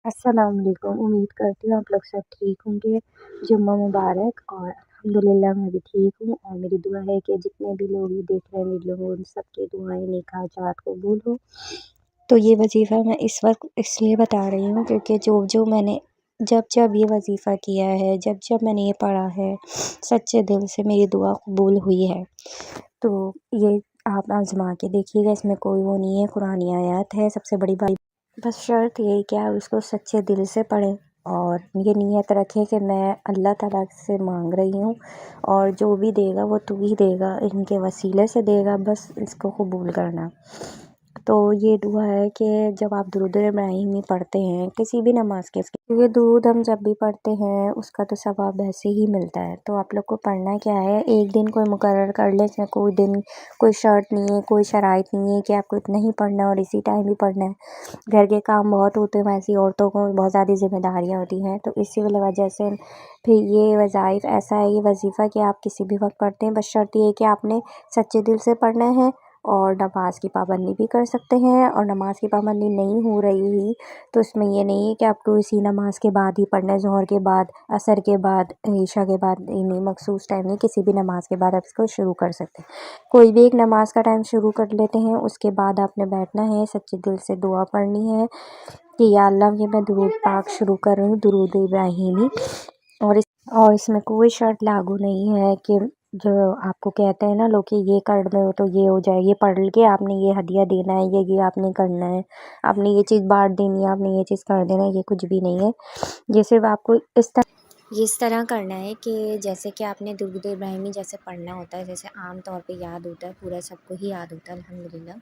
अस्सलाम वालेकुम। उम्मीद करती हूँ आप लोग सब ठीक होंगे। जुम्मा मुबारक। और अल्हम्दुलिल्लाह मैं भी ठीक हूँ और मेरी दुआ है कि जितने भी लोग ये देख रहे हैं वीडियो को उन सबकी दुआएँ नेक हाजात कबूल हो। तो ये वज़ीफ़ा मैं इस वक़्त इसलिए बता रही हूँ क्योंकि जो मैंने जब ये वज़ीफ़ा किया है, जब मैंने ये पढ़ा है, सच्चे दिल से मेरी दुआ कबूल हुई है। तो ये आप आज़मा के देखिएगा, इसमें कोई वो नहीं है, कुरानी आयत है, सबसे बड़ी बात। बस शर्त यही कि आप उसको सच्चे दिल से पढ़ें और ये नीयत रखें कि मैं अल्लाह ताला से मांग रही हूँ और जो भी देगा वो तू ही देगा, इनके वसीले से देगा, बस इसको कबूल करना। तो ये दुआ है कि जब आप दुरूद इब्राहिमी पढ़ते हैं किसी भी नमाज के, ये दुरूद हम जब भी पढ़ते हैं उसका तो सवाब वैसे ही मिलता है। तो आप लोग को पढ़ना क्या है, एक दिन कोई मुकर्रर कर लें, इसमें कोई दिन कोई शर्त नहीं है, कोई शराइत नहीं है कि आपको इतना ही पढ़ना है और इसी टाइम ही पढ़ना है। घर के काम बहुत होते हैं, वैसी औरतों को बहुत ज़्यादा ज़िम्मेदारियाँ होती हैं, तो इसी वजह से फिर ये वज़ाइफ़ ऐसा है, ये वज़ीफ़ा कि आप किसी भी वक्त पढ़ते हैं। बस शर्त ये है कि आपने सच्चे दिल से पढ़ना है और नमाज की पाबंदी भी कर सकते हैं। और नमाज की पाबंदी नहीं हो रही तो इसमें ये नहीं है कि आपको इसी नमाज के बाद ही पढ़ना है, ज़ोहर के बाद, असर के बाद, ईशा के बाद, नहीं, मखसूस टाइम नहीं, किसी भी नमाज के बाद आप इसको शुरू कर सकते हैं। कोई भी एक नमाज का टाइम शुरू कर लेते हैं, उसके बाद आपने बैठना है, सच्चे दिल से दुआ पढ़नी है कि या अल्लाह ये मैं दुरूद पाक शुरू कर रही हूँ, दुरूद इब्राहिमी। और इसमें कोई शर्त लागू नहीं है कि जो आपको कहते हैं ना लोग कि ये कर दो तो ये हो जाए, ये पढ़ के आपने ये हदिया देना है, ये आपने करना है, आपने ये चीज़ बाँट देनी है, आपने ये चीज़ कर देना है, ये कुछ भी नहीं है। ये सिर्फ़ आपको इस तरह करना है कि जैसे कि आपने दुरूद इब्राहिमी जैसे पढ़ना होता है, जैसे आम तौर पे याद होता है, पूरा सबको ही याद होता है अल्हम्दुलिल्लाह।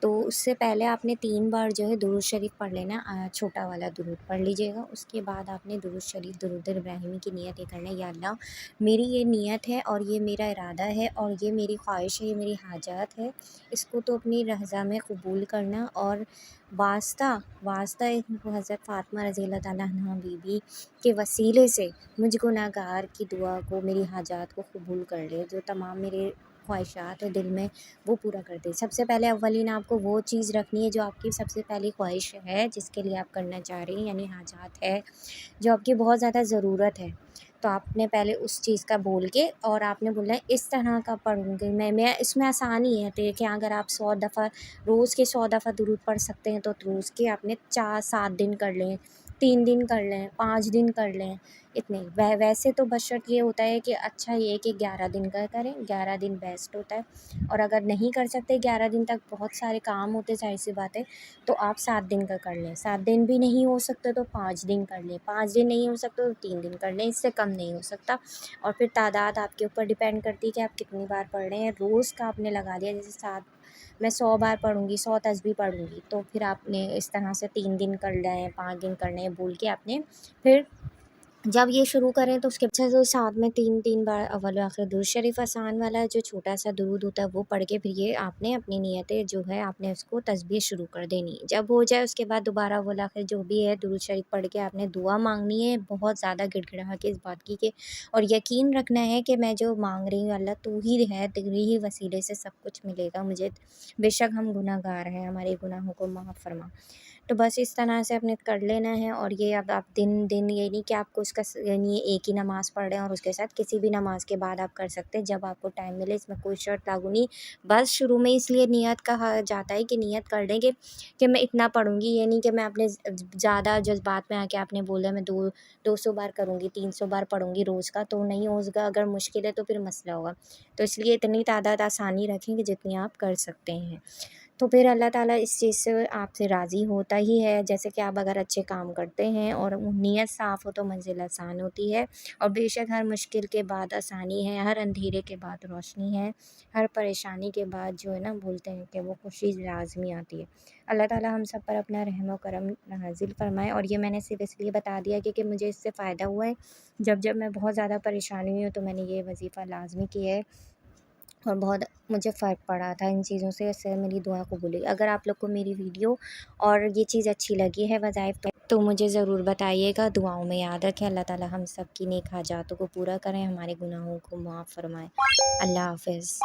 तो उससे पहले आपने 3 बार जो है दुरूद शरीफ पढ़ लेना, छोटा वाला दुरूद पढ़ लीजिएगा। उसके बाद आपने दुरूद शरीफ, दुरूद इब्राहिमी की नियत ये करना है, या अल्लाह मेरी ये नियत है और ये मेरा इरादा है और ये मेरी ख्वाहिश है, ये मेरी हाजात है, इसको तो अपनी रज़ा में कबूल करना। और वास्ता हज़रत फ़ातिमा रज़ी अल्लाह ताला अन्हा बीबी के वसीले से मुझ गुनहगार की दुआ को, मेरी हाजात को कबूल कर ले, जो तमाम मेरे ख्वाहिशात है दिल में वो पूरा कर दे। सबसे पहले अव्वलीन आपको वो चीज़ रखनी है जो आपकी सबसे पहली ख्वाहिश है, जिसके लिए आप करना चाह रही हैं, यानी हाजात है, जो आपकी बहुत ज़्यादा ज़रूरत है। तो आपने पहले उस चीज़ का बोल के और आपने बोलना है इस तरह का पढ़ूँगी मैं इसमें आसानी है। तो देखिए, अगर आप 100 दफ़ा रोज़ के 100 दफ़ा दुरूद पढ़ सकते हैं तो रोज़ के आपने 4-7 दिन कर लें, 3 दिन कर लें, 5 दिन कर लें, इतने। वैसे तो बशर्त ये होता है कि अच्छा ये है कि 11 दिन का करें, 11 दिन बेस्ट होता है। और अगर नहीं कर सकते 11 दिन तक, बहुत सारे काम होते हैं, ज़ाहिर सी बात है, तो आप 7 दिन का कर लें। 7 दिन भी नहीं हो सकते तो 5 दिन कर लें, 5 दिन नहीं हो सकते तो 3 दिन कर लें, इससे कम नहीं हो सकता। और फिर तादाद आपके ऊपर डिपेंड करती है कि आप कितनी बार पढ़ रहे हैं। रोज़ का आपने लगा दिया, जैसे 7 मैं 100 बार पढ़ूँगी, 100 तस्बीह पढ़ूँगी, तो फिर आपने इस तरह से 3 दिन कर लें, 5 दिन करने हैं बोल के आपने फिर जब ये शुरू करें तो उसके अच्छा, तो साथ में 3-3 बार अव्वल व आखिर दुरूद शरीफ, आसान वाला जो छोटा सा दुरूद होता है वो पढ़ के फिर ये आपने अपनी नियतें जो है आपने उसको तस्बीह शुरू कर देनी है। जब हो जाए उसके बाद दोबारा अव्वल आखिर जो भी है दुरूद शरीफ पढ़ के आपने दुआ मांगनी है, बहुत ज़्यादा गिड़गिड़ा के इस बात की कि, और यकीन रखना है कि मैं जो मांग रही हूँ अल्लाह तू ही है, तेरे ही वसीले से सब कुछ मिलेगा मुझे, बेशक हम गुनहगार हैं, हमारे गुनाहों को माफ़ फरमा। तो बस इस तरह से आपने कर लेना है। और ये अब आप दिन दिन ये नहीं कि आपको उसका यानी एक ही नमाज़ पढ़ रहे हैं और उसके साथ किसी भी नमाज के बाद आप कर सकते हैं, जब आपको टाइम मिले, इसमें कोई शर्त लागू नहीं। बस शुरू में इसलिए नियत कहा जाता है कि नियत कर लें कि मैं इतना पढ़ूँगी, ये नहीं कि मैं अपने ज़्यादा जज्बात में आके आपने बोला मैं 200 बार करूँगी, 300 बार पढ़ूँगी रोज़ का, तो नहीं होगा। अगर मुश्किल है तो फिर मसला होगा। तो इसलिए इतनी तादाद आसानी रखें कि जितनी आप कर सकते हैं। तो फिर अल्लाह ताला इस चीज़ से आपसे राज़ी होता ही है। जैसे कि आप अगर अच्छे काम करते हैं और नीयत साफ़ हो तो मंज़िल आसान होती है। और बेशक हर मुश्किल के बाद आसानी है, हर अंधेरे के बाद रोशनी है, हर परेशानी के बाद जो है ना बोलते हैं कि वो खुशी लाज़मी आती है। अल्लाह ताला हम सब पर अपना रहम व करम नाज़िल फ़रमाए। और ये मैंने सिर्फ़ इसलिए बता दिया क्योंकि मुझे इससे फ़ायदा हुआ है। जब मैं बहुत ज़्यादा परेशानी में हूँ तो मैंने ये वज़ीफ़ा लाज़मी किया है और बहुत मुझे फ़र्क पड़ा था इन चीज़ों से, इससे मेरी दुआ कबूल हुई। अगर आप लोग को मेरी वीडियो और ये चीज़ अच्छी लगी है वज़ाइफ़ तो मुझे ज़रूर बताइएगा, दुआओं में याद रखें। अल्लाह ताला हम सब की नेक हाजातों को पूरा करें, हमारे गुनाहों को माफ़ फ़रमाएँ। अल्लाह हाफ़िज़।